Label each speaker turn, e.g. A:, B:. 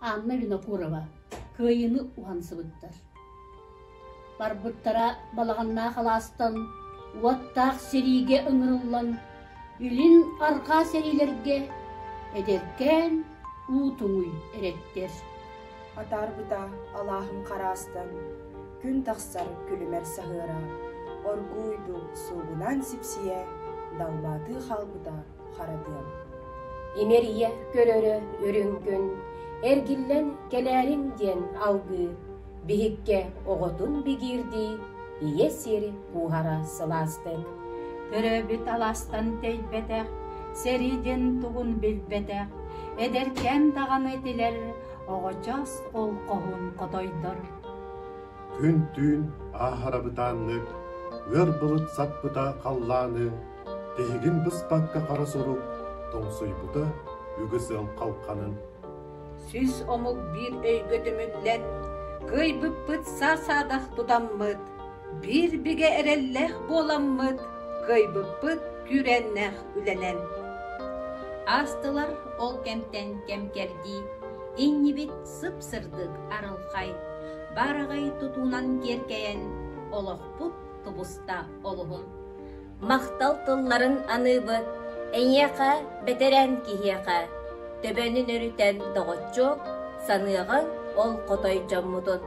A: Анна Винокурова, кыйыны уансыбыттар. Барбыттара балағанна қаластан, уаттақ сериге ыңырылан, үлін арқа серилерге эдеркен уутуңуй эреттер.
B: Атарбыта Аллахым қарастан, күн тақсар күлімер сағыра, оргуйду суғынан сипсие, далбаты халбыта қарадым.
C: Имерия көрөрі өрүнгүн, эргиллен келәрин ден алгы, бихикке оғотун бигирди, ие сери кухара сыластык.
D: Төрөбүт аластан тейбетек, сериден тугун билбетек, эдеркен таган этилер, оғочас ол қоғын қотойдор.
E: Күн түн ахарабытанлык, өр бұлыт саппыта қалланы, тегін біз баққа қара соруп, тоңсойбыта үгісіл қалқанын.
F: Сүз омук bir өйгөтүмүтлен, кый бүппыт сасадах тутаммыт, bir биге эреллех боламмыт, кый бүппыт күреннех үленен.
G: Астылар ол кемтен кемкерди, иннибит сып-сырдык арылқай, барағай тутунан керкейен, олықпут тубуста олығын.
C: Мақтал тылларын аныбыт, әйеқа бетерен кихеқа, төбөнүн өрүтен тоғытчок, саныған ол қотой жоммутун.